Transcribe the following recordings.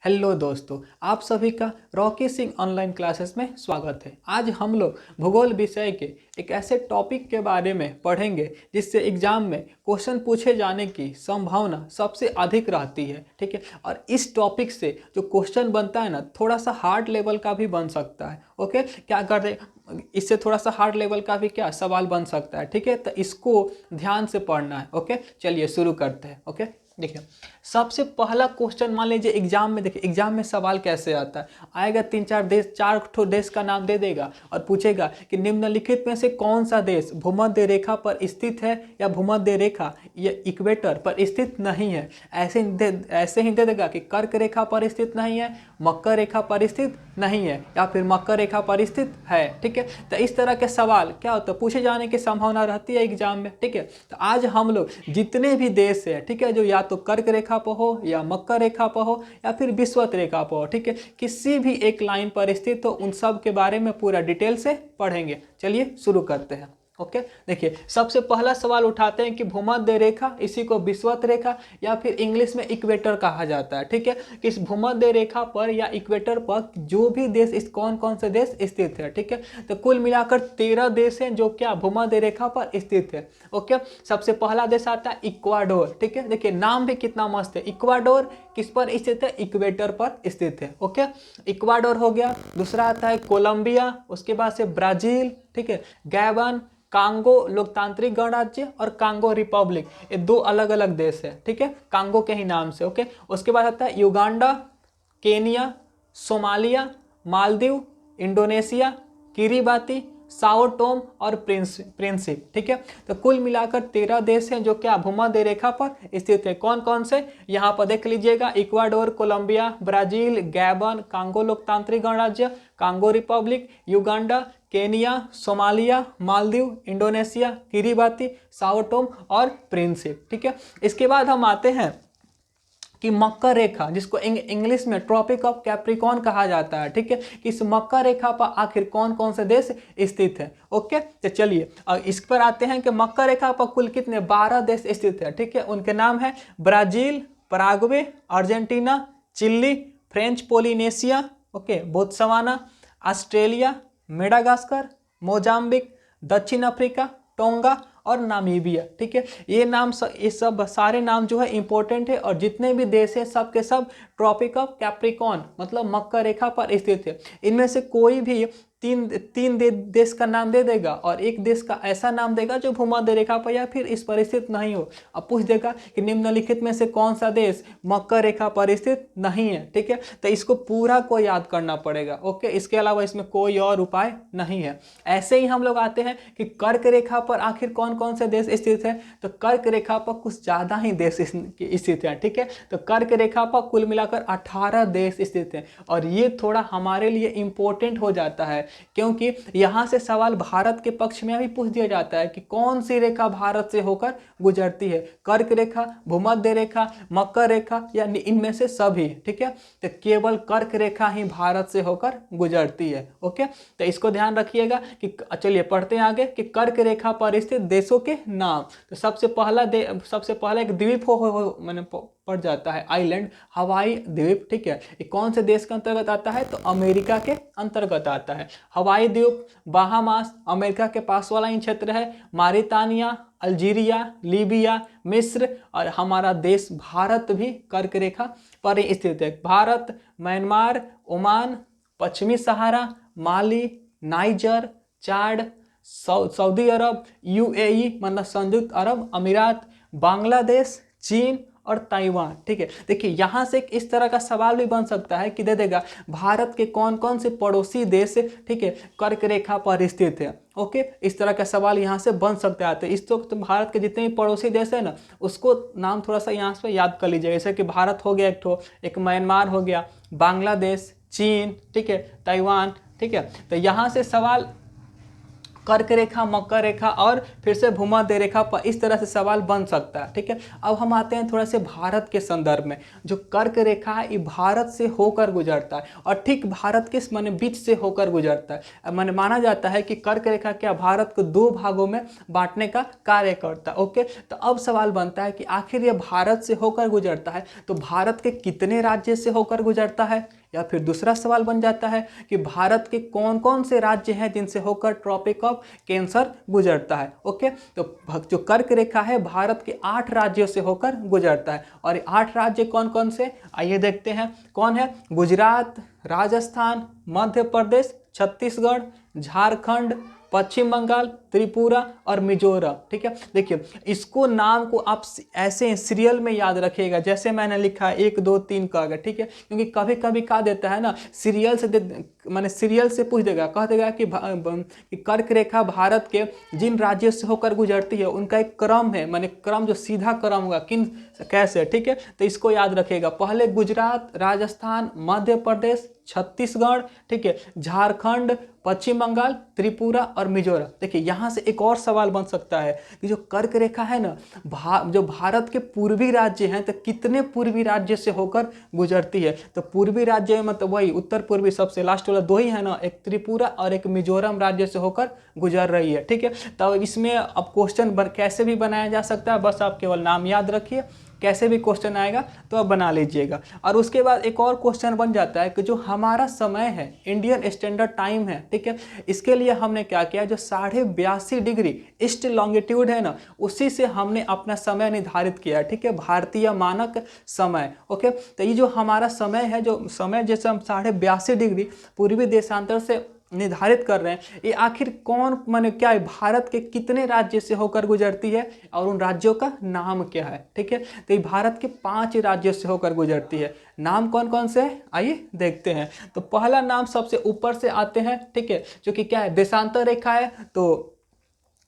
Hello दोस्तों, आप सभी का रॉकी सिंह ऑनलाइन क्लासेस में स्वागत है। आज हम लोग भूगोल विषय के एक ऐसे टॉपिक के बारे में पढ़ेंगे जिससे एग्जाम में क्वेश्चन पूछे जाने की संभावना सबसे अधिक रहती है। ठीक है, और इस टॉपिक से जो क्वेश्चन बनता है ना, थोड़ा सा हार्ड लेवल का भी बन सकता है। ओके, क्या करते, इससे थोड़ा सा हार्ड लेवल का भी क्या सवाल बन सकता है। ठीक है, तो इसको ध्यान से पढ़ना है। ओके, चलिए शुरू करते हैं। ओके, देखिए सबसे पहला क्वेश्चन मान लीजिए एग्जाम में, देखिए एग्जाम में सवाल कैसे आता है। आएगा तीन चार देश, चार ठो देश का नाम दे देगा और पूछेगा कि निम्नलिखित में से कौन सा देश भूमध्य रेखा पर स्थित है या भूमध्य रेखा या इक्वेटर पर स्थित नहीं है। ऐसे ही दे देगा कि कर्क रेखा पर स्थित नहीं है, मकर रेखा पर स्थित नहीं है या फिर मकर रेखा पर स्थित है। ठीक है, तो इस तरह के सवाल क्या होता है, पूछे जाने की संभावना रहती है एग्जाम में। ठीक है, तो आज हम लोग जितने भी देश हैं, ठीक है, जो या तो कर्क रेखा पर हो या मकर रेखा पर हो या फिर विषुवत रेखा पर हो, ठीक है, किसी भी एक लाइन पर स्थित हो, उन सब के बारे में पूरा डिटेल से पढ़ेंगे। चलिए शुरू करते हैं। ओके, देखिए सबसे पहला सवाल उठाते हैं कि भूमध्य रेखा, इसी को विषुवत रेखा या फिर इंग्लिश में इक्वेटर कहा जाता है। ठीक है, कि इस भूमध्य रेखा पर या इक्वेटर पर जो भी देश, इस कौन कौन से देश स्थित है। ठीक है, तो कुल मिलाकर 13 देश हैं जो क्या भूमध्य रेखा पर स्थित है। ओके, सबसे पहला देश आता है इक्वाडोर। ठीक है, देखिए नाम भी कितना मस्त है, इक्वाडोर किस पर स्थित है, इक्वेटर पर स्थित है। ओके, इक्वाडोर हो गया। दूसरा आता है कोलंबिया, उसके बाद से ब्राजील, ठीक है, गैबन, कांगो लोकतांत्रिक गणराज्य और कांगो रिपब्लिक, ये दो अलग अलग देश है। ठीक है, कांगो के ही नाम से। ओके, उसके बाद आता है Uganda, Kenya, Somalia, Maldives, Indonesia, Kiribati, Sao Tome और प्रिंसिप। ठीक है, तो कुल मिलाकर 13 देश हैं जो क्या भूमध्य रेखा पर स्थित है। कौन कौन से, यहाँ पर देख लीजिएगा, Ecuador, Colombia, Brazil, Gabon, Congo लोकतांत्रिक गणराज्य, Congo Republic, Uganda, Kenya, Somalia, Maldives, Indonesia, Kiribati, Sao Tome और प्रिंसिप। ठीक है, इसके बाद हम आते हैं कि मकर रेखा, जिसको इंग्लिश में ट्रॉपिक ऑफ कैप्रिकॉर्न कहा जाता है। ठीक है, कि इस मकर रेखा पर आखिर कौन कौन से देश स्थित है। ओके, तो चलिए इस पर आते हैं कि मकर रेखा पर कुल कितने 12 देश स्थित है। ठीक है, उनके नाम है Brazil, Paraguay, Argentina, Chile, French Polynesia, okay, Botswana, Australia, Madagascar, Mozambique, दक्षिण अफ्रीका, टोंगा और नामीबिया। ठीक है, ये सब सारे नाम जो है इंपॉर्टेंट है और जितने भी देश है सब के सब ट्रॉपिक ऑफ कैप्रिकॉर्न मतलब मकर रेखा पर स्थित है। इनमें से कोई भी तीन देश का नाम दे देगा और एक देश का ऐसा नाम देगा जो भूमध्य रेखा पर या फिर इस पर स्थित नहीं हो। अब पूछ देगा कि निम्नलिखित में से कौन सा देश मकर रेखा पर स्थित नहीं है। ठीक है, तो इसको पूरा को याद करना पड़ेगा। ओके, इसके अलावा इसमें कोई और उपाय नहीं है। ऐसे ही हम लोग आते हैं कि कर्क रेखा पर आखिर कौन कौन से देश स्थित है। तो कर्क रेखा पर कुछ ज़्यादा ही देश स्थित है। ठीक है, तो कर्क रेखा पर कुल मिलाकर 18 देश स्थित हैं और ये थोड़ा हमारे लिए इंपॉर्टेंट हो जाता है क्योंकि यहाँ से सवाल भारत के पक्ष में भी पूछ दिया जाता है कि कौन सी रेखा भारत से होकर गुजरती है, कर्क रेखा, भूमध्य रेखा, मकर रेखा या इनमें से सभी। ठीक है, तो केवल कर्क रेखा ही भारत से होकर गुजरती है। ओके, तो इसको ध्यान रखिएगा कि चलिए पढ़ते हैं आगे कि कर्क रेखा पर स्थित देशों के नाम। तो सबसे पहला एक द्वीप मैंने पड़ जाता है, आइलैंड, हवाई द्वीप। ठीक है, ये कौन से देश के अंतर्गत आता है, तो अमेरिका के अंतर्गत आता है। हवाई द्वीप, बाहामास अमेरिका के पास वाला ही क्षेत्र है, मारितानिया, अल्जीरिया, लीबिया, मिस्र और हमारा देश भारत भी कर्क रेखा पर ही स्थित है। भारत, म्यांमार, ओमान, पश्चिमी सहारा, माली, नाइजर, चाड, सऊदी अरब, यूएई मतलब संयुक्त अरब अमीरात, बांग्लादेश, चीन और ताइवान। ठीक है, देखिए यहाँ से इस तरह का सवाल भी बन सकता है कि दे देगा भारत के कौन कौन से पड़ोसी देश, ठीक है, कर्क रेखा पर स्थित है। ओके, इस तरह का सवाल यहाँ से बन सकता है। तो इस तो भारत के जितने भी पड़ोसी देश है ना, उसको नाम थोड़ा सा यहाँ से याद कर लीजिए। जैसे कि भारत हो गया एक म्यांमार हो गया, बांग्लादेश, चीन, ठीक है, ताइवान। ठीक है, तो यहाँ से सवाल कर्क रेखा, मकर रेखा और फिर से भूमध्य रेखा पर इस तरह से सवाल बन सकता है। ठीक है, अब हम आते हैं थोड़ा से भारत के संदर्भ में। जो कर्क रेखा है ये भारत से होकर गुजरता है और ठीक भारत के माने बीच से होकर गुजरता है। माने माना जाता है कि कर्क रेखा क्या भारत को दो भागों में बांटने का कार्य करता है। ओके, तो अब सवाल बनता है कि आखिर ये भारत से होकर गुजरता है तो भारत के कितने राज्य से होकर गुजरता है, या फिर दूसरा सवाल बन जाता है कि भारत के कौन कौन से राज्य हैं जिनसे होकर ट्रॉपिक ऑफ कैंसर गुजरता है। ओके, तो जो कर्क रेखा है भारत के 8 राज्यों से होकर गुजरता है और 8 राज्य कौन कौन से, आइए देखते हैं कौन है। गुजरात, राजस्थान, मध्य प्रदेश, छत्तीसगढ़, झारखंड, पश्चिम बंगाल, त्रिपुरा और मिजोरम। ठीक है, देखिए इसको नाम को आप ऐसे सीरियल में याद रखिएगा जैसे मैंने लिखा है 1 2 3 करके। ठीक है, क्योंकि कभी कभी कहा देता है ना सीरियल से माने सीरियल से पूछ देगा, कह देगा कि कर्क रेखा भारत के जिन राज्यों से होकर गुजरती है उनका एक क्रम है, माने क्रम जो सीधा क्रम होगा किन कैसे। ठीक है, तो इसको याद रखिएगा, पहले गुजरात, राजस्थान, मध्य प्रदेश, छत्तीसगढ़, ठीक है, झारखंड, पश्चिम बंगाल, त्रिपुरा और मिजोरम। देखिए यहाँ से एक और सवाल बन सकता है कि जो कर्क रेखा है ना जो भारत के पूर्वी राज्य हैं तो कितने पूर्वी राज्य से होकर गुजरती है। तो पूर्वी राज्य मतलब वही उत्तर पूर्वी सबसे लास्ट वाला 2 ही है ना, एक त्रिपुरा और एक मिजोरम राज्य से होकर गुजर रही है। ठीक है, तो इसमें अब क्वेश्चन कैसे भी बनाया जा सकता है, बस आप केवल नाम याद रखिए, कैसे भी क्वेश्चन आएगा तो आप बना लीजिएगा। और उसके बाद एक और क्वेश्चन बन जाता है कि जो हमारा समय है इंडियन स्टैंडर्ड टाइम है, ठीक है, इसके लिए हमने क्या किया, जो 82.5 डिग्री ईस्ट लॉन्गिट्यूड है ना उसी से हमने अपना समय निर्धारित किया। ठीक है, भारतीय मानक समय। ओके, तो ये जो हमारा समय है, जो समय जैसे हम 82.5 डिग्री पूर्वी देशांतर से निर्धारित कर रहे हैं, ये आखिर कौन माने क्या है, भारत के कितने राज्य से होकर गुजरती है और उन राज्यों का नाम क्या है। ठीक है, तो ये भारत के 5 राज्यों से होकर गुजरती है। नाम कौन कौन से हैं आइए देखते हैं। तो पहला नाम सबसे ऊपर से आते हैं, ठीक है, जो कि क्या है देशांतर रेखा है, तो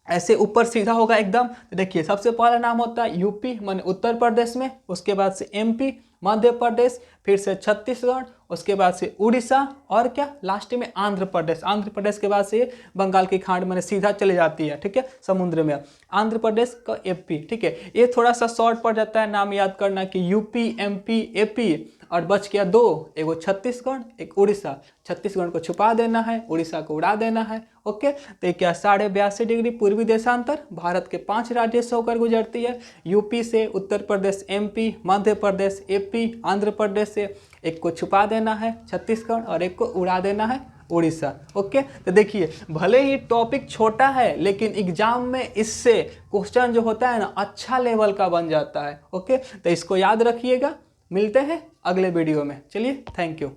ऐसे ऊपर सीधा होगा एकदम। देखिए सबसे पहला नाम होता है यूपी माने उत्तर प्रदेश में, उसके बाद से एमपी, मध्य प्रदेश, फिर से छत्तीसगढ़, उसके बाद से उड़ीसा और क्या लास्ट में आंध्र प्रदेश। आंध्र प्रदेश के बाद से बंगाल की खाड़ी माने सीधा चले जाती है। ठीक है, समुद्र में आंध्र प्रदेश का एपी। ठीक है, ये थोड़ा सा शॉर्ट पड़ जाता है नाम याद करना कि यूपी, एमपी, एपी और बच गया 2, एगो छत्तीसगढ़, एक उड़ीसा। छत्तीसगढ़ को छुपा देना है, उड़ीसा को उड़ा देना है। ओके, तो क्या 82.5 डिग्री पूर्वी देशांतर भारत के 5 राज्यों से होकर गुजरती है, यूपी से, उत्तर प्रदेश, एमपी, मध्य प्रदेश, एपी, आंध्र प्रदेश से, एक को छुपा देना है छत्तीसगढ़ और एक को उड़ा देना है उड़ीसा। ओके, तो देखिए भले ही टॉपिक छोटा है लेकिन एग्जाम में इससे क्वेश्चन जो होता है ना अच्छा लेवल का बन जाता है। ओके, तो इसको याद रखिएगा। मिलते हैं अगले वीडियो में, चलिए थैंक यू।